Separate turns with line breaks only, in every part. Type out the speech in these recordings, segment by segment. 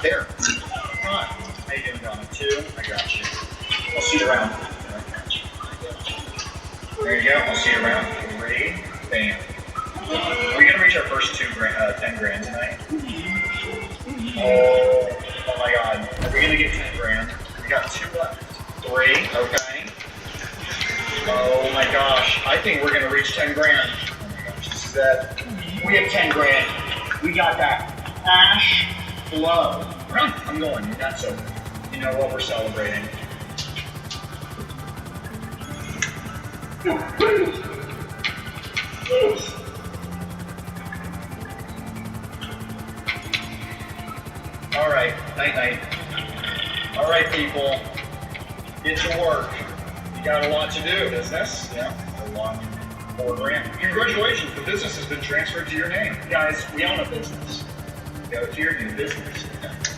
There. Come on. How you doing, Donna? 2. I got you. I'll see you around. There you go. I'll see you around. 3. Bam. Are we going to reach our first 10 grand tonight? Oh my God. Are we going to get 10 grand? We got 2 left. 3. Okay. Oh my gosh. I think we're going to reach 10 grand. Oh my gosh. This is it. We have 10 grand. We got that cash flow. I'm going. That's over. You know what? We're celebrating. All right. Night. All right, people. Get to work. You got a lot to do. Business. Yeah. A lot. 4 grand. Congratulations. The business has been transferred to your name. Guys, we own a business. Go to your new business.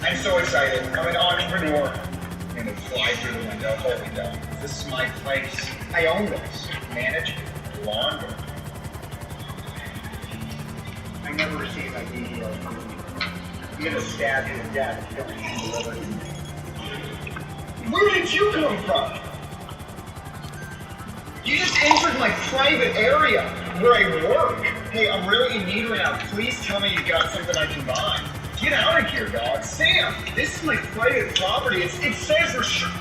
I'm so excited. I'm an entrepreneur. I'm going to fly through the window. Holy cow. This is my place. I own this. Manage it. Launder. I never received my DDO from you. I'm going to stab you to death if you don't handle it. Where did you come from? You just entered my private area where I work. Hey, I'm really in need right now. Please tell me you got something I can buy. Get out of here, dog. Sam, this is my private property. It says restricted.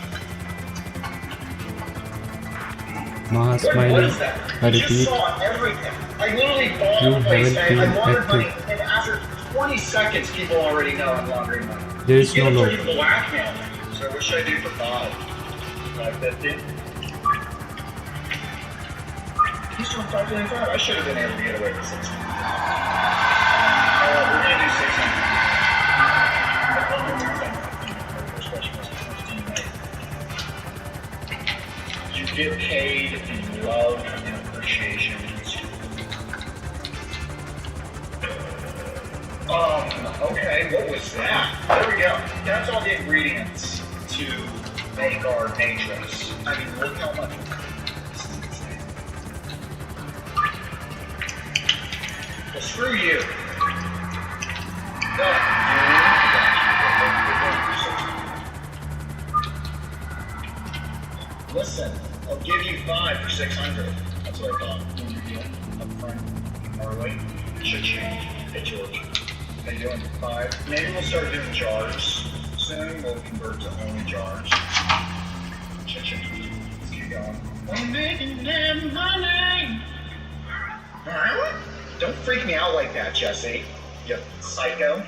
Mass
What
smiling.
is that?
I
I just
repeat,
saw everything. I literally bought
you
the place
haven't
and I
been
laundered money,
active.
and after 20 seconds, people already know I'm laundering money.
There is
You
no
get
law.
a free blackmail. So what should I do for 5? 550? He's doing 525. I should have been able to get away with 600. We're going to do 600. You get paid in love and appreciation. Okay, what was that? There we go. That's all the ingredients to make our matrix. I mean, look how much. Well, screw you. Listen, I'll give you 5 for 600. That's what I thought. When you're dealing up front in Norway, should change. Hey, George. How you doing? 5. Maybe we'll start doing jars soon. We'll convert to only jars. Should change. Let's keep going. I'm making them money. Huh? Don't freak me out like that, Jesse. You psycho.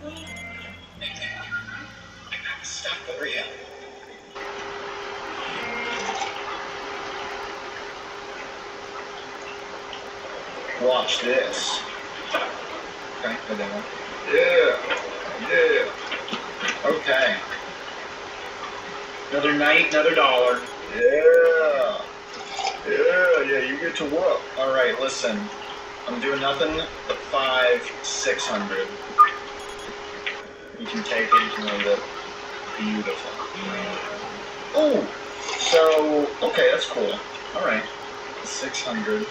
I got stuff for you. Watch this. Okay, I did one. Yeah. Okay. Another night, another dollar. Yeah, you get to work. All right, listen. I'm doing nothing but 5, 600. You can take it, you can leave it. Beautiful. Oh, so, okay, that's cool. All right, 600.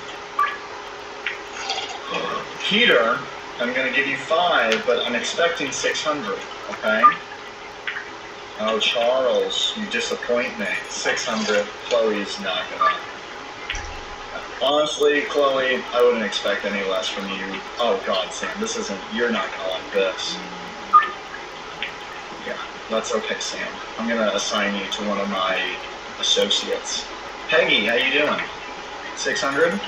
Peter, I'm going to give you 5, but I'm expecting 600, okay? Oh, Charles, you disappoint me. 600, Chloe's not going to. Honestly, Chloe, I wouldn't expect any less from you. Oh, God, Sam, you're not going to like this. Yeah, that's okay, Sam. I'm going to assign you to one of my associates. Peggy, how you doing? 600?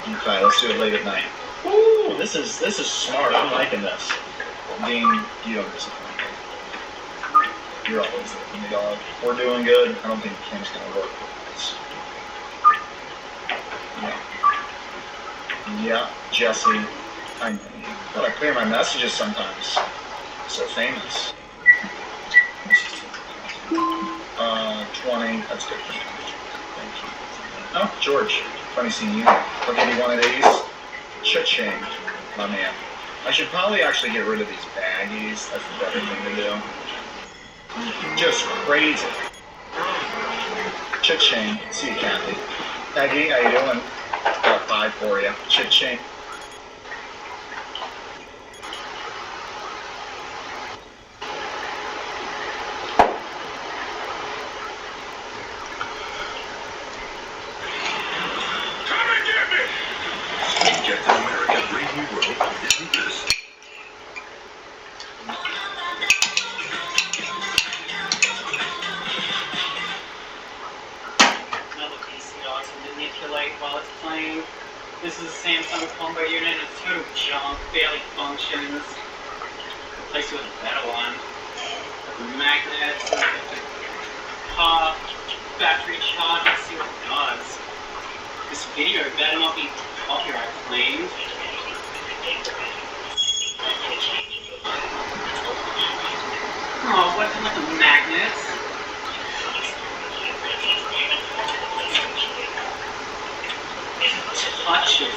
Okay, let's do it late at night. Ooh, this is smart. I'm liking this. Dean, you don't disappoint me. You're always there for me, dog. We're doing good. I don't think Kim's gonna work with us. Yeah, Jesse. I gotta clear my messages sometimes. So famous. 20. That's good. Thank you. Oh, George. Funny seeing you. I'll give you one of these. Cha-ching, my man. I should probably actually get rid of these baggies. That's the better thing to do. Just crazy. Cha-ching. See you, Kathy. Peggy, how you doing? Got 5 for you. Cha-ching.
replace it with a better one. The magnets, the car, battery charge, let's see what it does. This video better not be copyright claimed. Oh, working with the magnets. Touch it.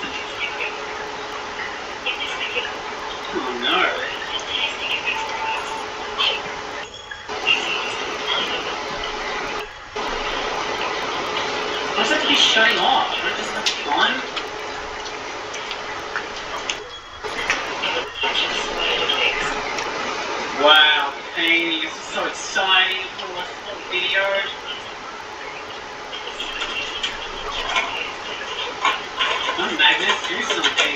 Oh no. Why does it have to be shutting off? Should I just have it on? Wow, painting, this is so exciting for the whole video. Come magnets, do something.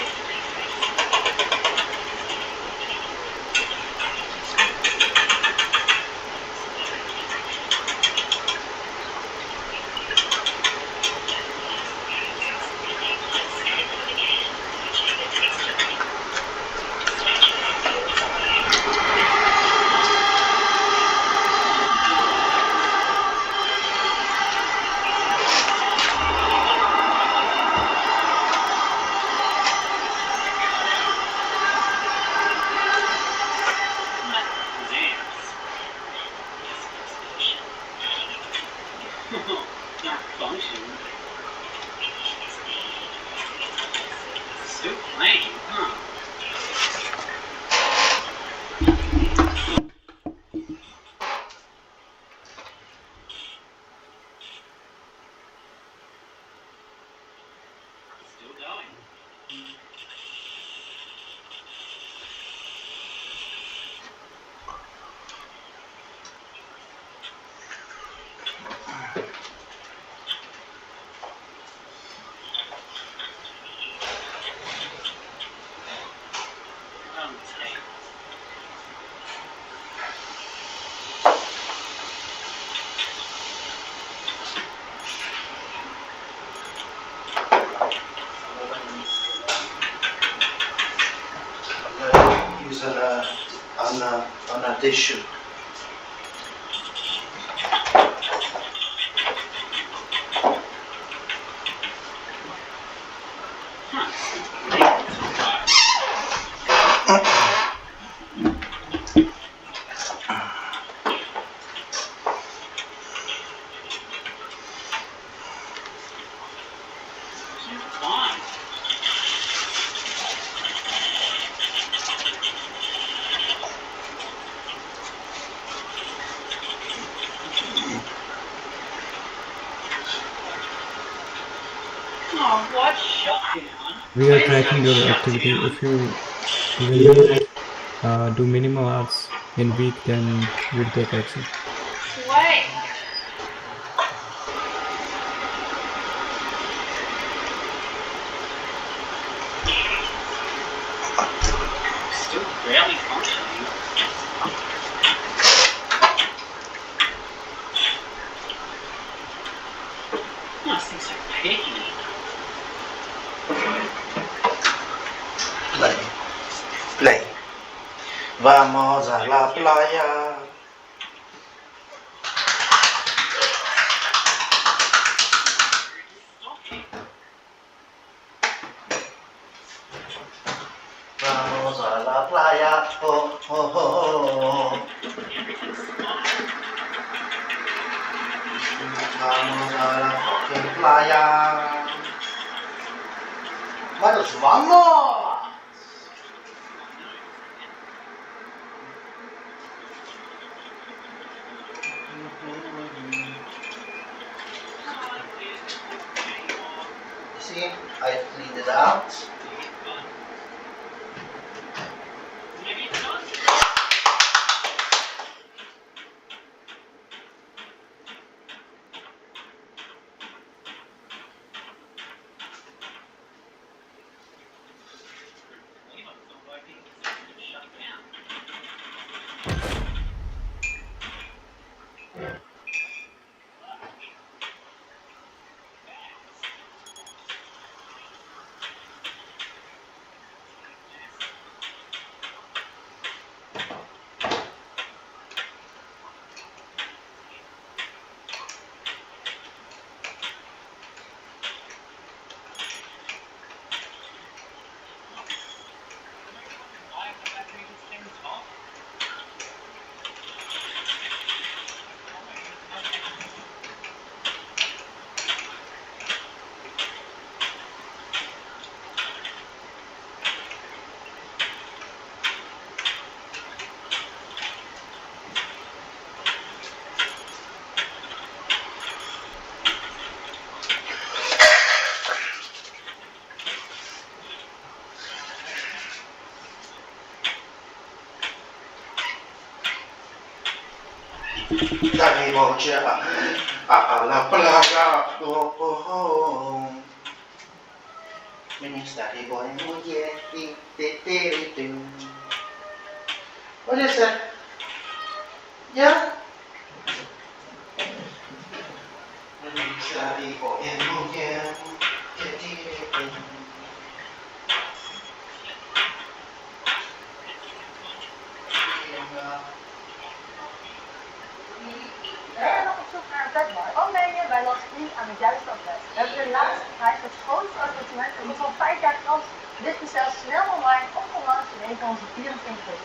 Not function. Still playing, huh? Still going.
Use on a tissue.
Oh, what shutdown?
We are tracking your activity. If you will do minimum hours in week, then we'll take action.
What? Still barely functioning. Oh, this thing's so picky.
Play. Vamos a la playa. Vamos a la playa. Oh, oh, oh, oh. Vamos a la fucking playa. Vamos, vamos. See, I cleaned it out.
Maybe it does. Shut down.
Dai voce alla playa. Oh, oh, oh. Ministeri boy, what is that? Yeah? Ministeri boy,
Ben je nog op zoek naar een petbar? Dan ben je bij Last Free aan het juiste adres. We hebben de laatste prijs voor het grootste assortiment en tot al 5 jaar klant. Dit bestel snel online of kom langs in een van onze 24 winkels.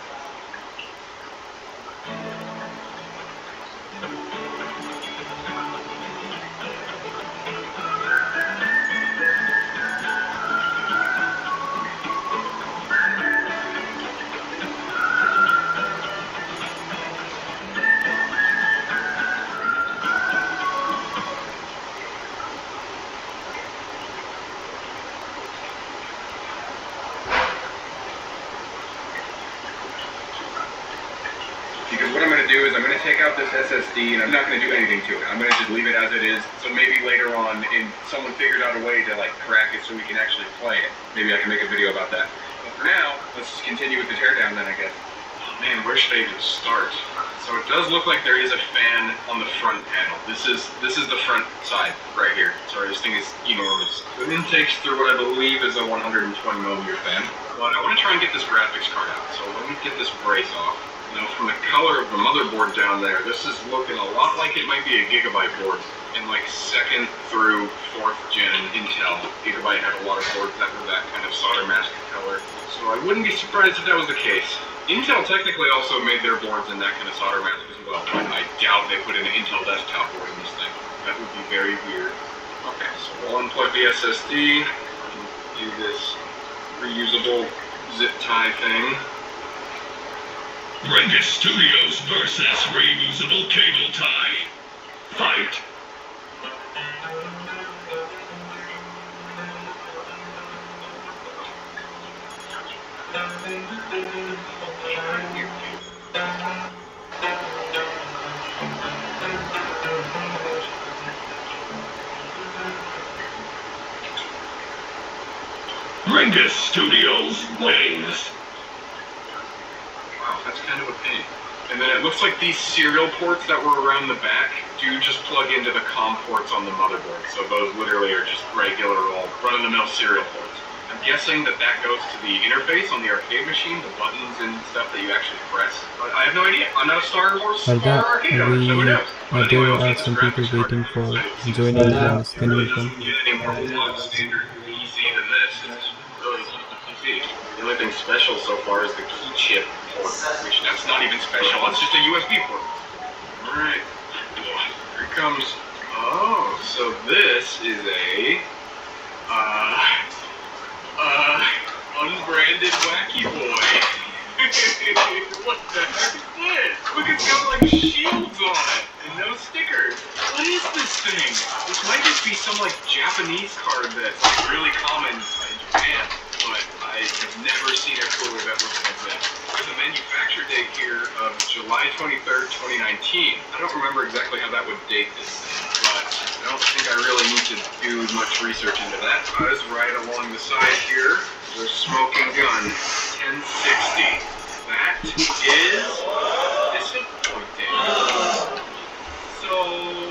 Because what I'm going to do is I'm going to take out this SSD and I'm not going to do anything to it. I'm going to just leave it as it is. So maybe later on, if someone figures out a way to like crack it so we can actually play it, maybe I can make a video about that. But for now, let's just continue with the teardown then, I guess. Oh man, where should I even start? So it does look like there is a fan on the front panel. This is the front side right here. Sorry, this thing is enormous. The intake's through what I believe is a 120 millimeter fan. But I want to try and get this graphics card out. So let me get this brace off. Now from the color of the motherboard down there, this is looking a lot like it might be a Gigabyte board. In like 2nd through 4th gen Intel, Gigabyte had a lot of boards that were that kind of solder mask color. So I wouldn't be surprised if that was the case. Intel technically also made their boards in that kind of solder mask as well, but I doubt they put an Intel desktop board in this thing. That would be very weird. Okay, so we'll unplug the SSD, do this reusable zip tie thing.
Rengus Studios versus reusable cable tie. Fight! Rengus Studios wins.
Wow, that's kind of a pain. And then it looks like these serial ports that were around the back do just plug into the COM ports on the motherboard. So those literally are just regular old run-of-the-mill serial ports. I'm guessing that goes to the interface on the arcade machine, the buttons and stuff that you actually press. But I have no idea. I'm not a Star Wars
Like
or
that,
arcade owner, so who knows? But
there
anyway,
are some people waiting for joining the scan
It really
with them.
doesn't get any more plug standard PC than this. It's really just a PC. The only thing special so far is the key chip port, which that's not even special. It's just a USB port. All right, here it comes. Oh, so this is a unbranded wacky boy. What the heck is this? Look, it's got like shields on it and no stickers. What is this thing? This might just be some like Japanese card that's like really common in Japan, but I have never seen a cooler that looks like that. There's a manufacture date here of July 23rd, 2019. I don't remember exactly how that would date this thing, but I don't think I really need to do much research into that. Because right along the side here, there's Smoking Gun 1060. That is disappointing. So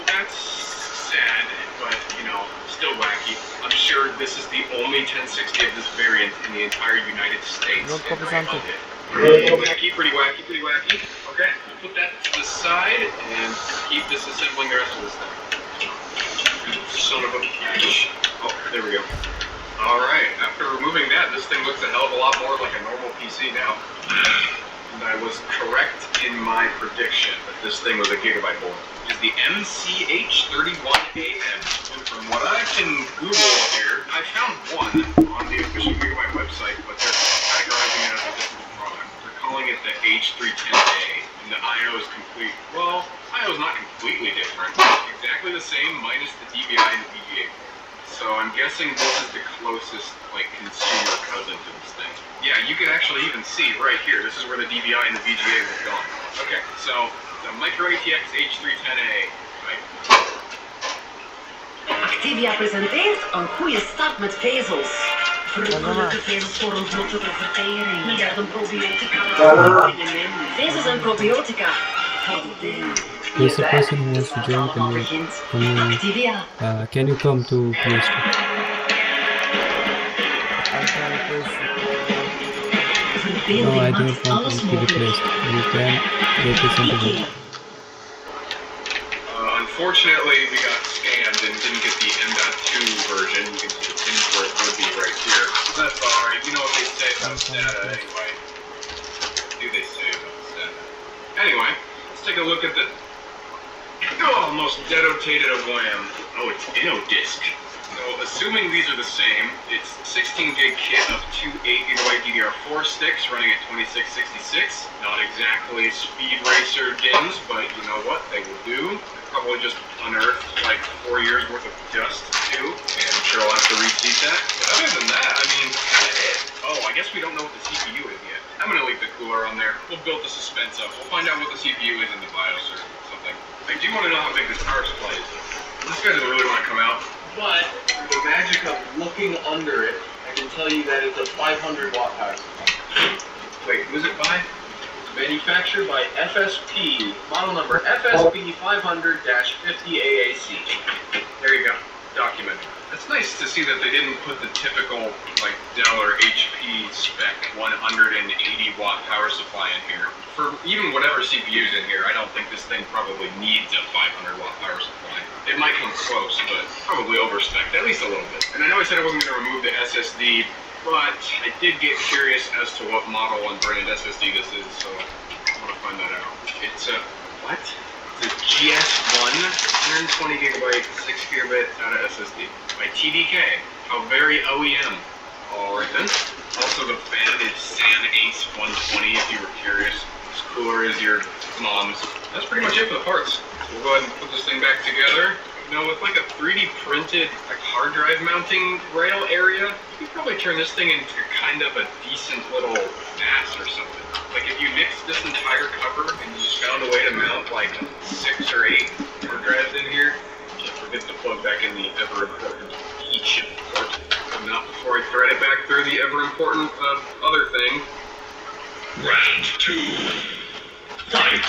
that's sad, but you know, still wacky. I'm sure this is the only 1060 of this variant in the entire United States. Pretty wacky, pretty wacky, pretty wacky. Okay, put that to the side and keep disassembling the rest of this thing. Son of a bitch. Oh, there we go. Alright, after removing that, this thing looks a hell of a lot more like a normal PC now. And I was correct in my prediction that this thing was a Gigabyte board. It's the MCH31AM. And from what I can Google here, I found one on the official Gigabyte website, but they're categorizing it as a different product. They're calling it the H310A. And the I/O is complete. Well, I/O is not completely different. It's exactly the same minus the DVI and the VGA. So I'm guessing this is the closest, like, consumer cousin to this thing. Yeah, you can actually even see right here. This is where the DVI and the VGA were gone. Okay, so a Micro ATX H310A. Right?
Activia presenteert een goede start met vezels. Vrolijke vezels voor een vlottere vertering. Miljarden probiotica. Vezels en probiotica. Voor de deel.
There's a person who wants to join.
Activia.
Can you come to Play Store? No, I don't want to be replaced. You can represent it.
Unfortunately, we got scammed and didn't get the M.2 version. You can see the pins where it would be right here. That's alright. You know what they say about data anyway. What do they say about data? Anyway, let's take a look at the most dedotated of Wham. Oh, it's InnoDisc. So, assuming these are the same, it's 16 gig kit of two 8GB DDR4 sticks running at 2666. Not exactly Speed Racer DIMMs, but you know what? They will do. Probably just unearthed like 4 years worth of dust too, and I'm sure I'll have to reseat that. But other than that, I mean, that's kind of it. Oh, I guess we don't know what the CPU is yet. I'm gonna leave the cooler on there. We'll build the suspense up. We'll find out what the CPU is in the BIOS or something. I do want to know how big this power supply is. This guy doesn't really want to come out.
But the magic of looking under it, I can tell you that it's a 500 watt power supply.
Wait, who's it by?
Manufactured by FSP, model number FSP 500-50 AAC.
There you go. Documented. It's nice to see that they didn't put the typical, like, Dell or HP spec 180 watt power supply in here. For even whatever CPU's in here, I don't think this thing probably needs a 500 watt power supply. It might come close, but probably overspec'd, at least a little bit. And I know I said I wasn't going to remove the SSD, but I did get curious as to what model and brand SSD this is, so I want to find that out. It's a, what? The GS1, 120 gigabyte, 6 gigabit SATA SSD by TDK. How very OEM. Alright then. Also the fan is San Ace 120 if you were curious. This cooler is your mom's. That's pretty much it for the parts. We'll go ahead and put this thing back together. You know, with like a 3D printed like hard drive mounting rail area, you could probably turn this thing into kind of a decent little NAS or something. Like if you nixed this entire cover and you just found a way to mount like 6 or 8 hard drives in here, just forget to plug back in the ever important heat shield port. But not before I thread it back through the ever important other thing.
Round 2. Fight.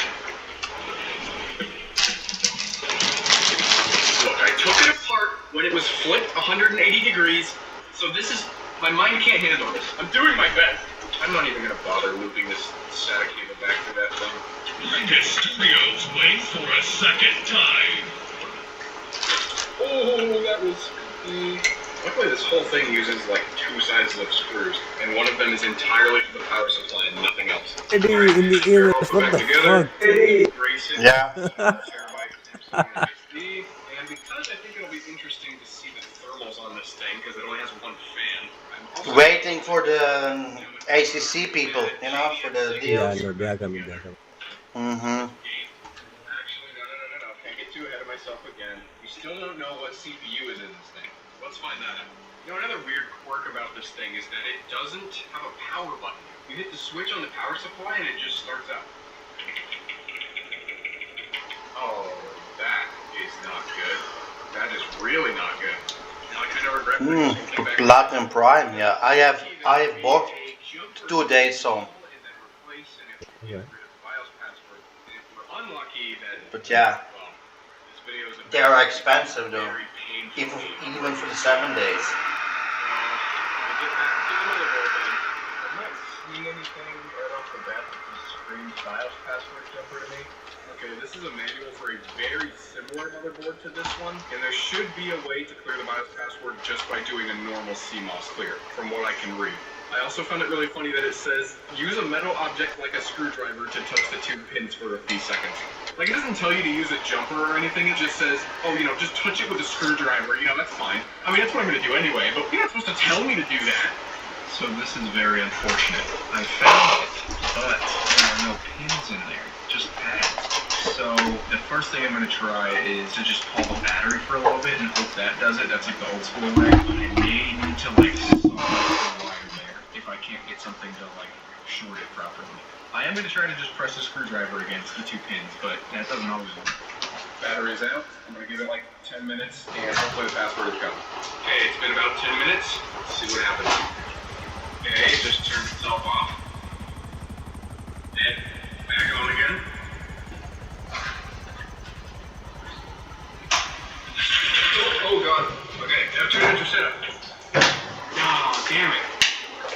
Look, I took it apart when it was flipped 180 degrees, so this is, my mind can't handle this. I'm doing my best. I'm not even gonna bother looping this SATA cable back to that thing.
Ringus Studios waiting for a second time.
Oh, that was spooky. Luckily this whole thing uses like 2 sizes of screws, and one of them is entirely for the power supply and nothing else.
Eddie, in the ear, what the fuck?
Yeah.
And because I think it'll be interesting to see the thermals on this thing, because it only has one fan, I'm also
Waiting for the ACC people, you know, for the
Yeah,
deals.
no, they're coming, they're coming.
Mm-hmm.
Actually, no. Can't get too ahead of myself again. We still don't know what CPU is in this thing. Let's find that out. You know, another weird quirk about this thing is that it doesn't have a power button. You hit the switch on the power supply and it just starts up. Oh, that is not good. That is really not good. Now I kind of regret putting something back.
Platinum Prime, yeah. I have bought 2 days on.
Okay.
But yeah, they are expensive though. Even for the 7 days.
Okay, this is a manual for a very similar motherboard to this one, and there should be a way to clear the BIOS password just by doing a normal CMOS clear, from what I can read. I also found it really funny that it says, use a metal object like a screwdriver to touch the 2 pins for a few seconds. Like, it doesn't tell you to use a jumper or anything, it just says, oh, you know, just touch it with a screwdriver, you know, that's fine. I mean, that's what I'm gonna do anyway, but you're not supposed to tell me to do that. So this is very unfortunate. I found it, but there are no pins in there, just pads. So the first thing I'm gonna try is to just pull the battery for a little bit and hope that does it. That's like the old school way, but I may need to like saw the wire there if I can't get something to like short it properly. I am going to try to just press the screwdriver against the 2 pins, but that doesn't always work. Battery's out. I'm going to give it like 10 minutes, and hopefully the password is gone. Okay, it's been about 10 minutes. Let's see what happens. Okay, it just turned itself off. And back on again. Oh god. Okay, now 2 minutes are set up. Oh, damn it.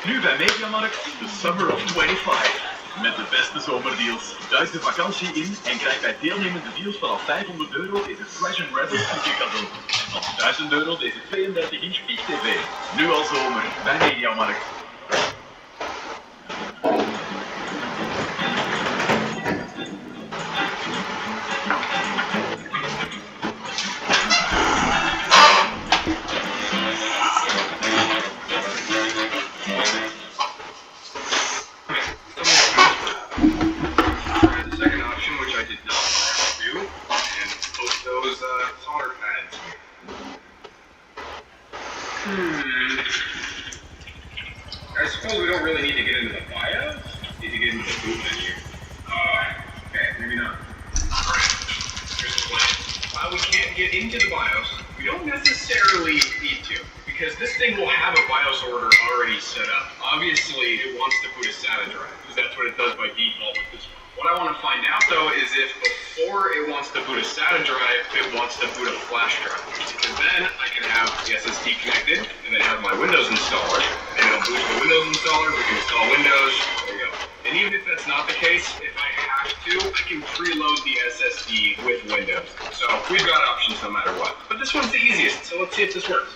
Nu bij Mediamarkt, de Summer of 25. Met de beste zomerdeals. Duik de vakantie in en krijg bij deelnemende deals vanaf €500 deze Fresh and Rebel ticket cadeau. En vanaf €1000 deze 32-inch Peak TV. Nu al zomer bij Mediamarkt. I suppose we don't really need to get into the BIOS. Need to get into the boot menu. Okay, maybe not. Alright, here's the plan. While we can't get into the BIOS, we don't necessarily need to, because this thing will have a BIOS order already set up. Obviously, it wants to boot a SATA drive, because that's what it does by default with this one. What I want to find out, though, is if before it wants to boot a SATA drive, it wants to boot a flash drive. Because then I can have the SSD connected, and then have my Windows installer, and it'll boot the Windows installer, we can install Windows, there you go. And even if that's not the case, if I have to, I can preload the SSD with Windows. So we've got options no matter what. But this one's the easiest, so let's see if this works.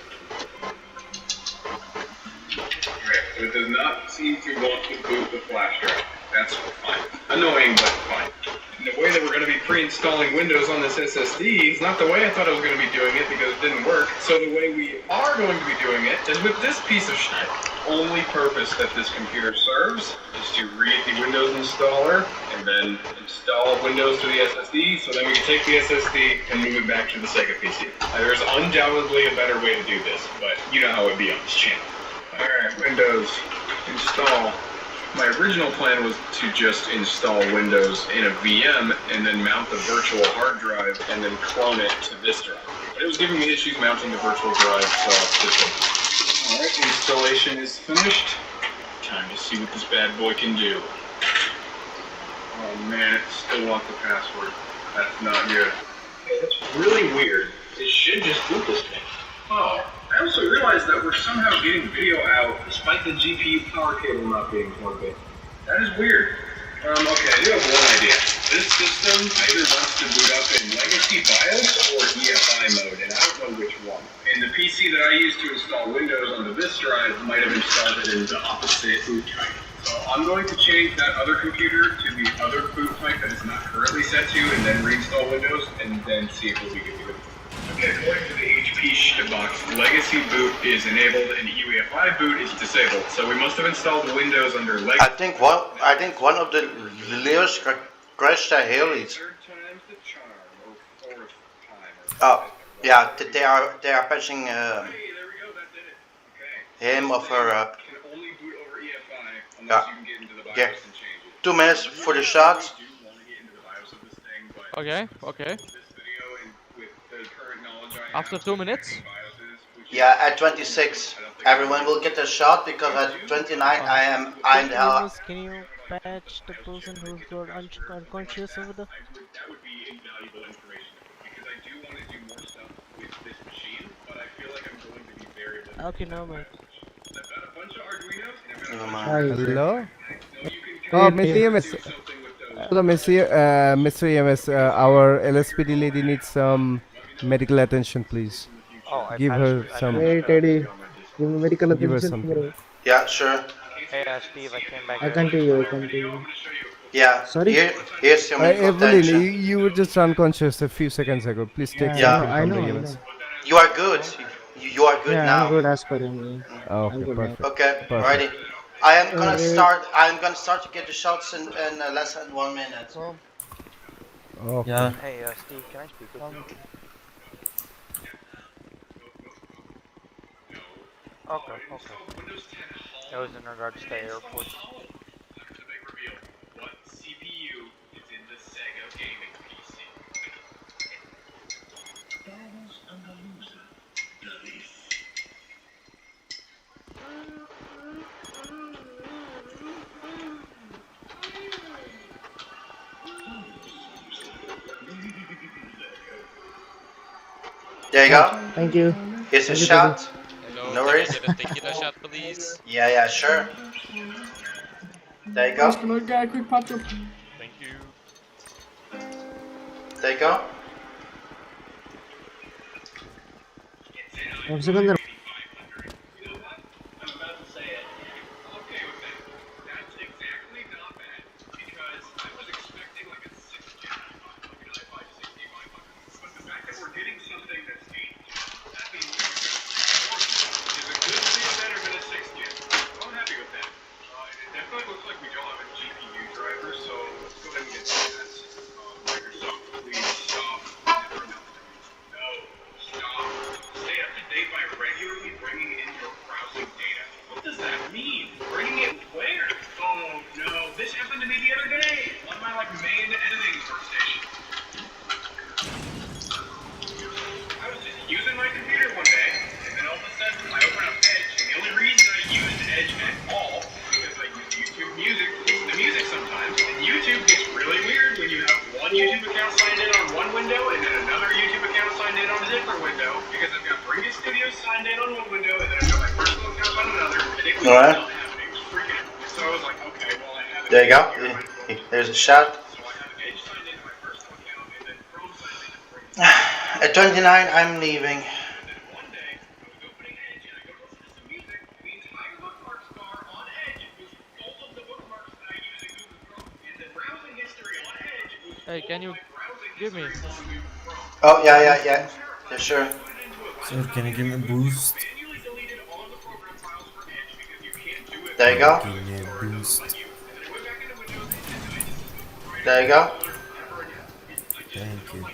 Okay, so it does not seem to want to boot the flash drive. That's fine. Annoying, but fine. And the way that we're going to be pre-installing Windows on this SSD is not the way I thought I was going to be doing it because it didn't work. So the way we are going to be doing it is with this piece of shit. Only purpose that this computer serves is to read the Windows installer and then install Windows to the SSD, so then we can take the SSD and move it back to the Sega PC. There's undoubtedly a better way to do this, but you know how it would be on this channel. Alright, Windows, install. My original plan was to just install Windows in a VM and then mount the virtual hard drive and then clone it to this drive. But it was giving me issues mounting the virtual drive, so this one. Alright, installation is finished. Time to see what this bad boy can do. Oh man, it still wants the password. That's not good. Hey, that's really weird. It should just boot this thing. Oh. I also realized that we're somehow getting video out despite the GPU power cable not being plugged in. That is weird. Okay, I do have one idea. This system either wants to boot up in legacy BIOS or EFI mode, and I don't know which one. And the PC that I used to install Windows onto this drive might have installed it in the opposite boot type. So I'm going to change that other computer to the other boot type that it's not currently set to, and then reinstall Windows, and then see if we'll be good to go. Okay, according to the HP shitbox, legacy boot is enabled and UEFI boot is disabled. So we must have installed Windows under legacy.
I think one of the layers crashed their Heelys. Oh, yeah, they are patching him or her up. Yeah. 2 minutes for the shot.
Okay. After 2 minutes?
Yeah, at 26, everyone will get a shot because at 29 I am in the hell.
Can you patch the person who's got unconscious over there?
That would be invaluable information because I do want to do more stuff with this machine, but I feel like I'm going to be very limited.
Okay, no man.
I've got a bunch of Arduinos and I've got a bunch of
Hello?
Oh,
Mr. EMS. Hello, Mr. EMS. Our LSPD lady needs some medical attention, please. Give her some.
Hey Teddy, give me medical
Give her
attention.
something.
Yeah, sure.
Hey Steve, I came back.
I can't hear you.
Yeah.
Sorry?
Here's your medical
Evelyn,
attention.
you were just unconscious a few seconds ago. Please take
Yeah,
something
I
from
know.
the
I
EMS.
know.
You are good. You are good
Yeah,
now.
I'm good as per him.
Oh,
I'm
okay,
good
perfect.
Okay,
Perfect.
alrighty. I'm gonna start to get the shots in less than 1 minute.
Okay.
Yeah. Hey Steve, can I speak with you? Okay. It was in regards to the airport.
There you go.
Thank you.
Here's a
Thank you, buddy.
shot.
Hello,
No
can I
worries.
get a tequila shot, please?
Yeah, yeah, sure. There you
Guys,
go.
can I get a quick patch up?
Thank you.
There you go.
1 second there.
Definitely looks like we don't have a GPU driver, so let's go ahead and get that. Microsoft, please stop. Never know. No, stop. Stay up to date by regularly bringing in your browsing data. What does that mean? Bringing it where? Oh no, this happened to me the other day on my main editing workstation. I was just using my computer one day, and then all of a sudden I open up Edge, and the only reason I used Edge at all because I use YouTube Music to listen to music sometimes. And YouTube gets really weird when you have one YouTube account signed in on one window and then another YouTube account signed in on a different window. Because I've got Bringus Studios signed in on one window and then I've got my personal account on another. And it was
Alright.
not happening. It was freaking out. So I was like, okay, well I have it.
There you go. There's a shot.
So I have Edge signed in to my personal account and then Chrome signed in to Bringus.
At 29, I'm leaving.
Hey, can you give me?
Oh, yeah. Yeah, sure.
Sir, can you give me a boost?
There you go.
Give me a boost.
There you go.
Thank you.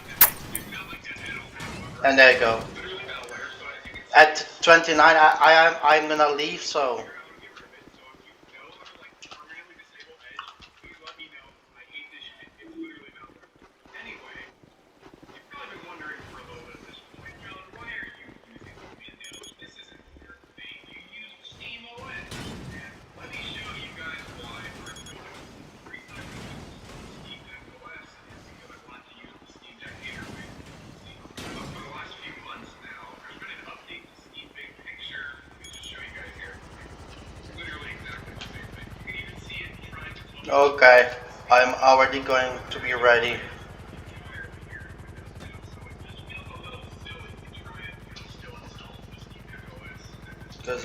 And there you go. At 29, I'm gonna leave, so. Okay, I'm already going to be ready. Because